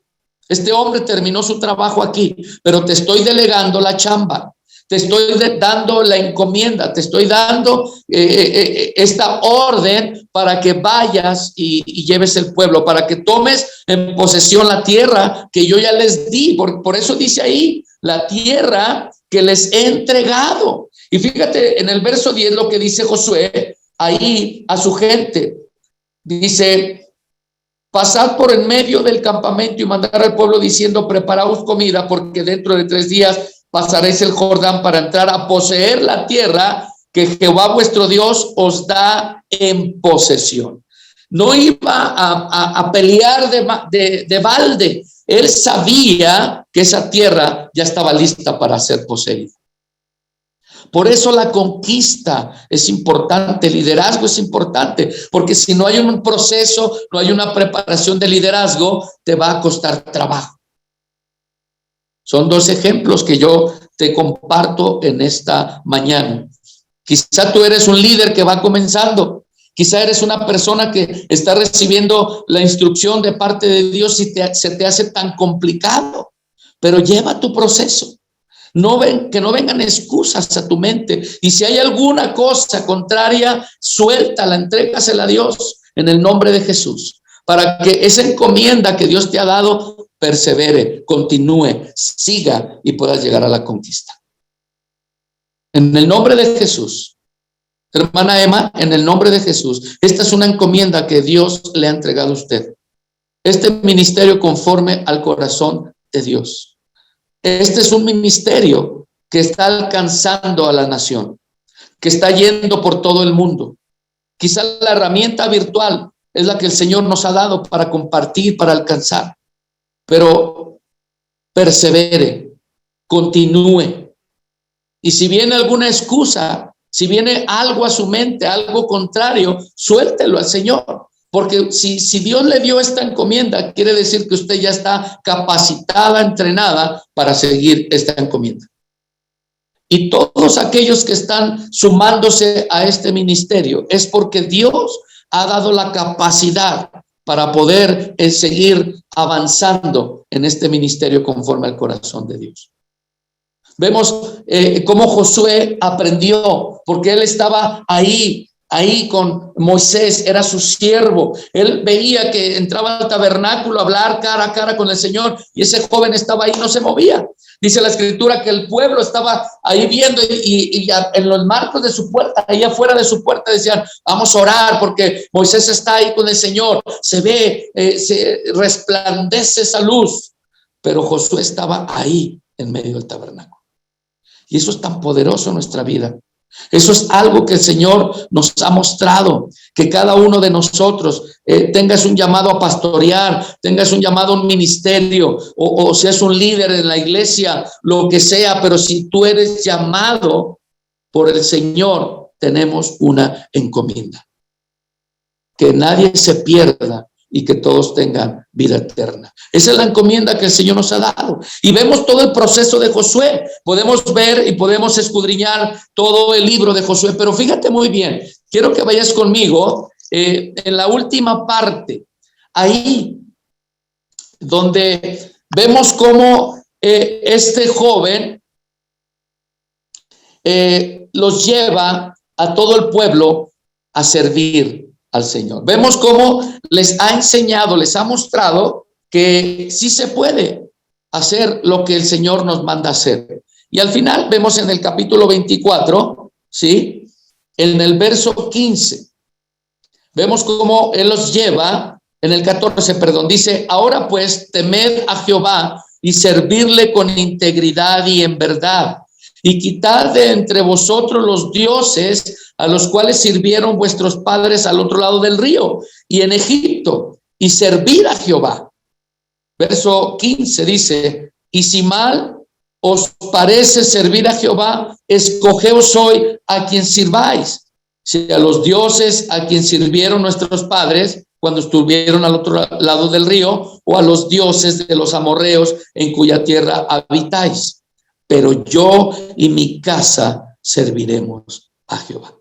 Este hombre terminó su trabajo aquí, pero te estoy delegando la chamba. Te estoy dando la encomienda, te estoy dando esta orden para que vayas y lleves el pueblo, para que tomes en posesión la tierra que yo ya les di. Por eso dice ahí, la tierra que les he entregado. Y fíjate en el verso 10 lo que dice Josué ahí a su gente. Dice, pasad por en medio del campamento y mandar al pueblo diciendo, preparaos comida, porque dentro de 3 días pasaréis el Jordán para entrar a poseer la tierra que Jehová vuestro Dios os da en posesión. No iba a pelear de balde. Él sabía que esa tierra ya estaba lista para ser poseída. Por eso la conquista es importante, el liderazgo es importante, porque si no hay un proceso, no hay una preparación de liderazgo, te va a costar trabajo. Son 2 ejemplos que yo te comparto en esta mañana. Quizá tú eres un líder que va comenzando. Quizá eres una persona que está recibiendo la instrucción de parte de Dios y se te hace tan complicado. Pero lleva tu proceso. Que no vengan excusas a tu mente. Y si hay alguna cosa contraria, suéltala, entrégasela a Dios en el nombre de Jesús. Para que esa encomienda que Dios te ha dado persevere, continúe, siga y puedas llegar a la conquista. En el nombre de Jesús, Hermana Emma, en el nombre de Jesús, esta es una encomienda que Dios le ha entregado a usted. Este ministerio conforme al corazón de Dios. Este es un ministerio que está alcanzando a la nación, que está yendo por todo el mundo. Quizá la herramienta virtual es la que el Señor nos ha dado para compartir, para alcanzar. Pero persevere, continúe. Y si viene alguna excusa, si viene algo a su mente, algo contrario, suéltelo al Señor. Porque si Dios le dio esta encomienda, quiere decir que usted ya está capacitada, entrenada para seguir esta encomienda. Y todos aquellos que están sumándose a este ministerio es porque Dios ha dado la capacidad para poder seguir avanzando en este ministerio conforme al corazón de Dios. Vemos cómo Josué aprendió, porque él estaba ahí con Moisés, era su siervo. Él veía que entraba al tabernáculo a hablar cara a cara con el Señor y ese joven estaba ahí, no se movía. Dice la escritura que el pueblo estaba ahí viendo y en los marcos de su puerta, ahí afuera de su puerta decían, vamos a orar porque Moisés está ahí con el Señor. Se ve, se resplandece esa luz, pero Josué estaba ahí en medio del tabernáculo. Y eso es tan poderoso en nuestra vida. Eso es algo que el Señor nos ha mostrado, que cada uno de nosotros tengas un llamado a pastorear, tengas un llamado a un ministerio, o seas un líder en la iglesia, lo que sea, pero si tú eres llamado por el Señor, tenemos una encomienda. Que nadie se pierda y que todos tengan vida eterna. Esa es la encomienda que el Señor nos ha dado. Y vemos todo el proceso de Josué. Podemos ver y podemos escudriñar todo el libro de Josué. Pero fíjate muy bien, quiero que vayas conmigo en la última parte. Ahí donde vemos cómo este joven los lleva a todo el pueblo a servir al Señor. Vemos cómo les ha enseñado, les ha mostrado que sí se puede hacer lo que el Señor nos manda hacer. Y al final vemos en el capítulo 24, ¿sí? En el verso 15, vemos cómo Él los lleva, en el 14, perdón, dice, ahora pues temed a Jehová y servirle con integridad y en verdad. Y quitad de entre vosotros los dioses a los cuales sirvieron vuestros padres al otro lado del río y en Egipto, y servid a Jehová. Verso 15 dice, y si mal os parece servir a Jehová, escogeos hoy a quien sirváis, si a los dioses a quien sirvieron nuestros padres cuando estuvieron al otro lado del río, o a los dioses de los amorreos en cuya tierra habitáis. Pero yo y mi casa serviremos a Jehová.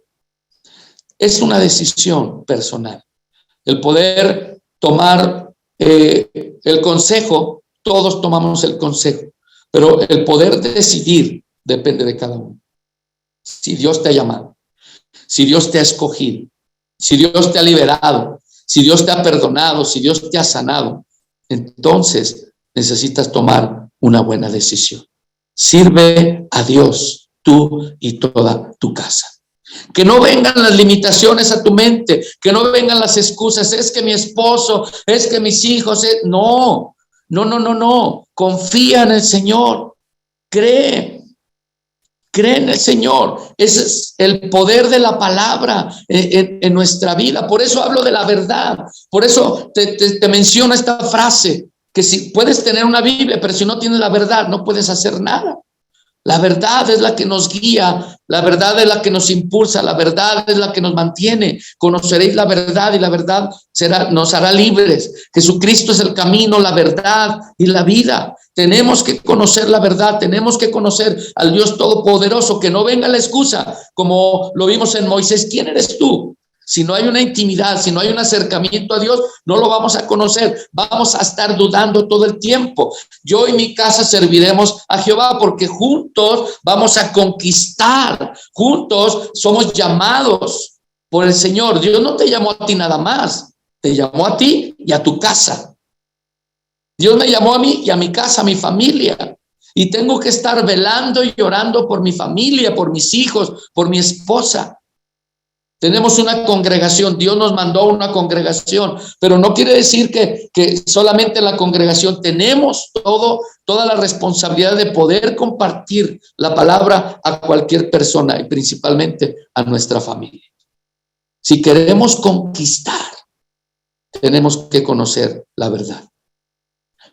Es una decisión personal. El poder tomar el consejo, todos tomamos el consejo, pero el poder decidir depende de cada uno. Si Dios te ha llamado, si Dios te ha escogido, si Dios te ha liberado, si Dios te ha perdonado, si Dios te ha sanado, entonces necesitas tomar una buena decisión. Sirve a Dios, tú y toda tu casa. Que no vengan las limitaciones a tu mente, que no vengan las excusas, es que mi esposo, es que mis hijos, no. Confía en el Señor, cree en el Señor. Ese es el poder de la palabra en nuestra vida. Por eso hablo de la verdad, por eso te menciono esta frase, que si puedes tener una Biblia, pero si no tienes la verdad, no puedes hacer nada. La verdad es la que nos guía, la verdad es la que nos impulsa, la verdad es la que nos mantiene. Conoceréis la verdad y la verdad nos hará libres. Jesucristo es el camino, la verdad y la vida. Tenemos que conocer la verdad, tenemos que conocer al Dios Todopoderoso, que no venga la excusa, como lo vimos en Moisés. ¿Quién eres tú? Si no hay una intimidad, si no hay un acercamiento a Dios, no lo vamos a conocer. Vamos a estar dudando todo el tiempo. Yo y mi casa serviremos a Jehová porque juntos vamos a conquistar. Juntos somos llamados por el Señor. Dios no te llamó a ti nada más. Te llamó a ti y a tu casa. Dios me llamó a mí y a mi casa, a mi familia. Y tengo que estar velando y orando por mi familia, por mis hijos, por mi esposa. Tenemos una congregación, Dios nos mandó una congregación, pero no quiere decir que solamente la congregación. Tenemos toda la responsabilidad de poder compartir la palabra a cualquier persona y principalmente a nuestra familia. Si queremos conquistar, tenemos que conocer la verdad.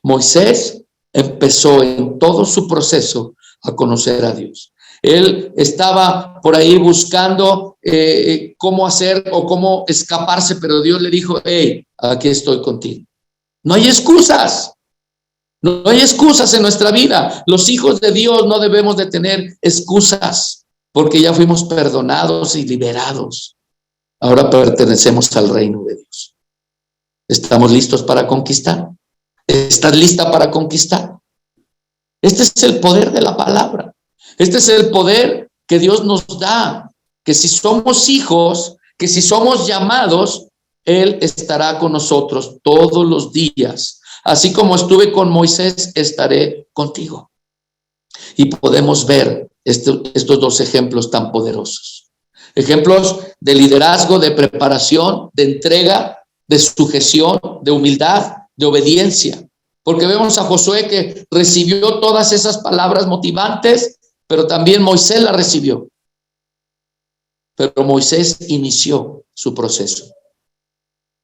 Moisés empezó en todo su proceso a conocer a Dios. Él estaba por ahí buscando cómo hacer o cómo escaparse, pero Dios le dijo: hey, aquí estoy contigo. No hay excusas. No hay excusas en nuestra vida. Los hijos de Dios no debemos de tener excusas, porque ya fuimos perdonados y liberados. Ahora pertenecemos al reino de Dios. ¿Estamos listos para conquistar? ¿Estás lista para conquistar? Este es el poder de la palabra. Este es el poder que Dios nos da, que si somos hijos, que si somos llamados, Él estará con nosotros todos los días. Así como estuve con Moisés, estaré contigo. Y podemos ver estos dos ejemplos tan poderosos. Ejemplos de liderazgo, de preparación, de entrega, de sujeción, de humildad, de obediencia. Porque vemos a Josué que recibió todas esas palabras motivantes, pero también Moisés la recibió. Pero Moisés inició su proceso.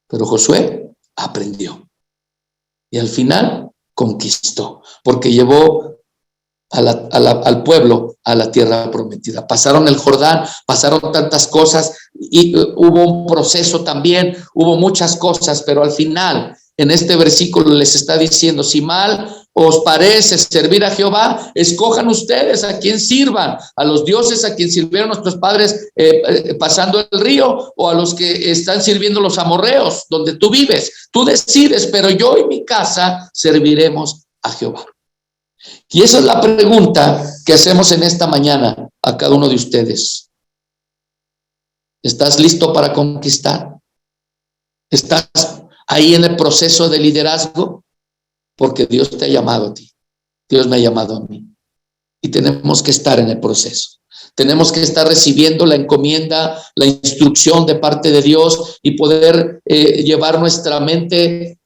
Pero Josué aprendió. Y al final conquistó, porque llevó al pueblo a la tierra prometida. Pasaron el Jordán, pasaron tantas cosas y hubo un proceso también, hubo muchas cosas, pero al final en este versículo les está diciendo: si mal os parece servir a Jehová, escojan ustedes a quién sirvan, a los dioses a quien sirvieron nuestros padres pasando el río, o a los que están sirviendo los amorreos donde tú vives. Tú decides, pero yo y mi casa serviremos a Jehová. Y esa es la pregunta que hacemos en esta mañana a cada uno de ustedes. ¿Estás listo para conquistar? ¿Estás ahí en el proceso de liderazgo? Porque Dios te ha llamado a ti. Dios me ha llamado a mí. Y tenemos que estar en el proceso. Tenemos que estar recibiendo la encomienda, la instrucción de parte de Dios y poder llevar nuestra mente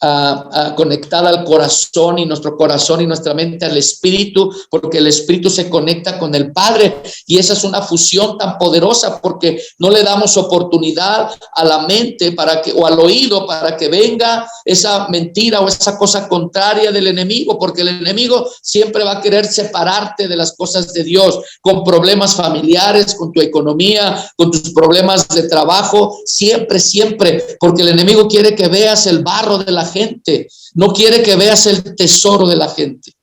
conectada al corazón, y nuestro corazón y nuestra mente al Espíritu, porque el Espíritu se conecta con el Padre, y esa es una fusión tan poderosa, porque no le damos oportunidad a la mente o al oído para que venga esa mentira o esa cosa contraria del enemigo, porque el enemigo siempre va a querer separarte de las cosas de Dios, con problemas familiares, con tu economía, con tus problemas de trabajo, siempre, porque el enemigo quiere que veas el barro de la gente, no quiere que veas el tesoro de la gente.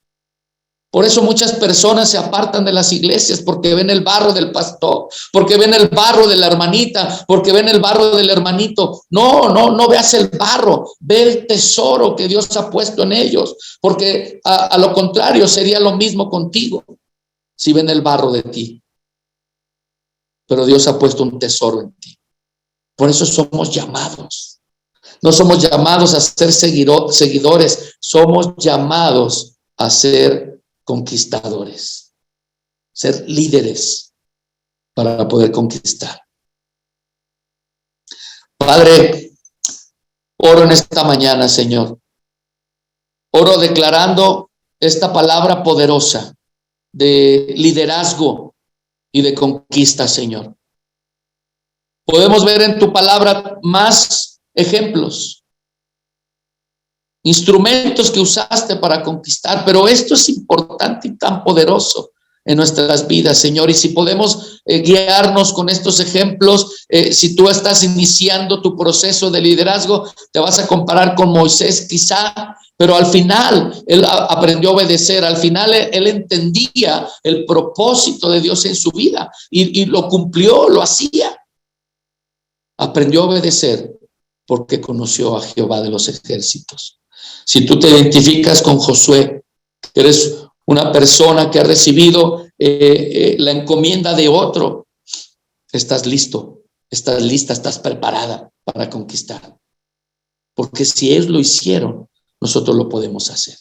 Por eso muchas personas se apartan de las iglesias, porque ven el barro del pastor, porque ven el barro de la hermanita, porque ven el barro del hermanito. No veas el barro, ve el tesoro que Dios ha puesto en ellos, porque a lo contrario sería lo mismo contigo si ven el barro de ti. Pero Dios ha puesto un tesoro en ti. Por eso somos llamados. No somos llamados a ser seguidores, somos llamados a ser conquistadores, ser líderes para poder conquistar. Padre, oro en esta mañana, Señor. Oro declarando esta palabra poderosa de liderazgo y de conquista, Señor. Podemos ver en tu palabra más ejemplos, instrumentos que usaste para conquistar, pero esto es importante y tan poderoso en nuestras vidas, Señor. Y si podemos guiarnos con estos ejemplos, si tú estás iniciando tu proceso de liderazgo, te vas a comparar con Moisés quizá, pero al final él aprendió a obedecer. Al final él entendía el propósito de Dios en su vida y lo cumplió, lo hacía. Aprendió a obedecer porque conoció a Jehová de los ejércitos. Si tú te identificas con Josué, eres una persona que ha recibido la encomienda de otro, estás listo, estás lista, estás preparada para conquistar. Porque si ellos lo hicieron, nosotros lo podemos hacer.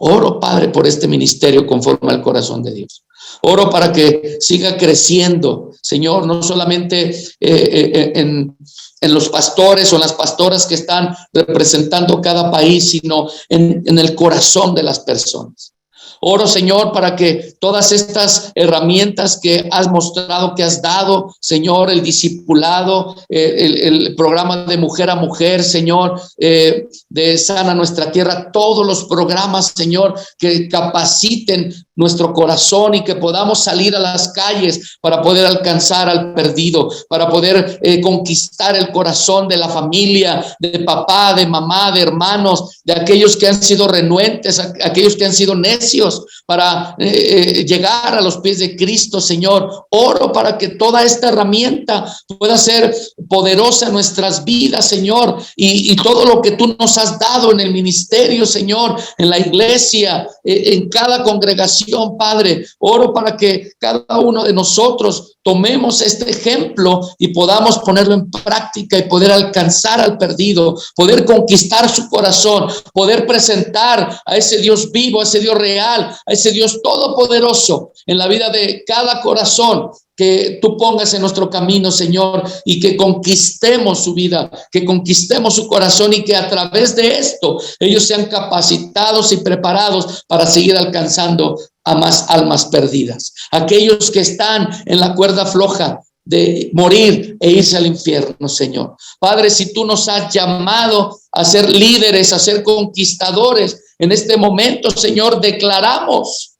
Oro, Padre, por este ministerio conforme al corazón de Dios. Oro para que siga creciendo, Señor, no solamente en los pastores o en las pastoras que están representando cada país, sino en el corazón de las personas. Oro, Señor, para que todas estas herramientas que has mostrado, que has dado, Señor, el discipulado, el programa de mujer a mujer, Señor, de Sana Nuestra Tierra, todos los programas, Señor, que capaciten nuestro corazón y que podamos salir a las calles para poder alcanzar al perdido, para poder conquistar el corazón de la familia, de papá, de mamá, de hermanos, de aquellos que han sido renuentes, aquellos que han sido necios, para llegar a los pies de Cristo, Señor. Oro para que toda esta herramienta pueda ser poderosa en nuestras vidas, Señor, y todo lo que tú nos has dado en el ministerio, Señor, en la iglesia, en cada congregación, Padre. Oro para que cada uno de nosotros tomemos este ejemplo y podamos ponerlo en práctica y poder alcanzar al perdido, poder conquistar su corazón, poder presentar a ese Dios vivo, a ese Dios real, a ese Dios todopoderoso en la vida de cada corazón que tú pongas en nuestro camino, Señor, y que conquistemos su vida, que conquistemos su corazón y que a través de esto ellos sean capacitados y preparados para seguir alcanzando a más almas perdidas. Aquellos que están en la cuerda floja de morir e irse al infierno, Señor. Padre, si tú nos has llamado a ser líderes, a ser conquistadores, en este momento, Señor, declaramos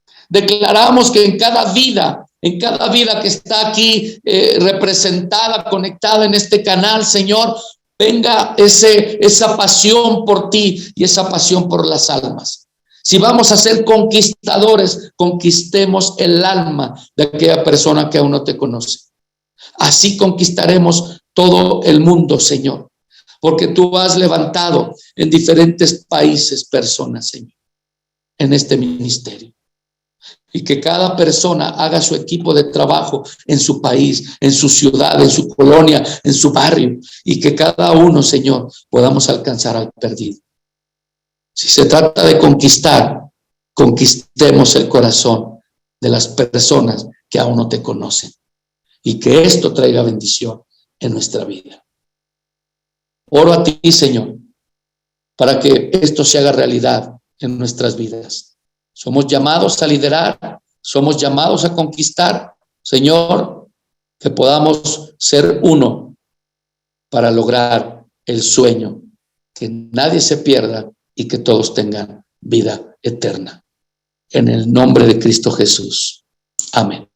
que en cada vida que está aquí representada, conectada en este canal, Señor, venga esa pasión por ti y esa pasión por las almas. Si vamos a ser conquistadores, conquistemos el alma de aquella persona que aún no te conoce. Así conquistaremos todo el mundo, Señor, porque tú has levantado en diferentes países personas, Señor, en este ministerio. Y que cada persona haga su equipo de trabajo en su país, en su ciudad, en su colonia, en su barrio, y que cada uno, Señor, podamos alcanzar al perdido. Si se trata de conquistar, conquistemos el corazón de las personas que aún no te conocen, y que esto traiga bendición en nuestra vida. Oro a ti, Señor, para que esto se haga realidad en nuestras vidas. Somos llamados a liderar, somos llamados a conquistar, Señor, que podamos ser uno para lograr el sueño, que nadie se pierda y que todos tengan vida eterna. En el nombre de Cristo Jesús. Amén.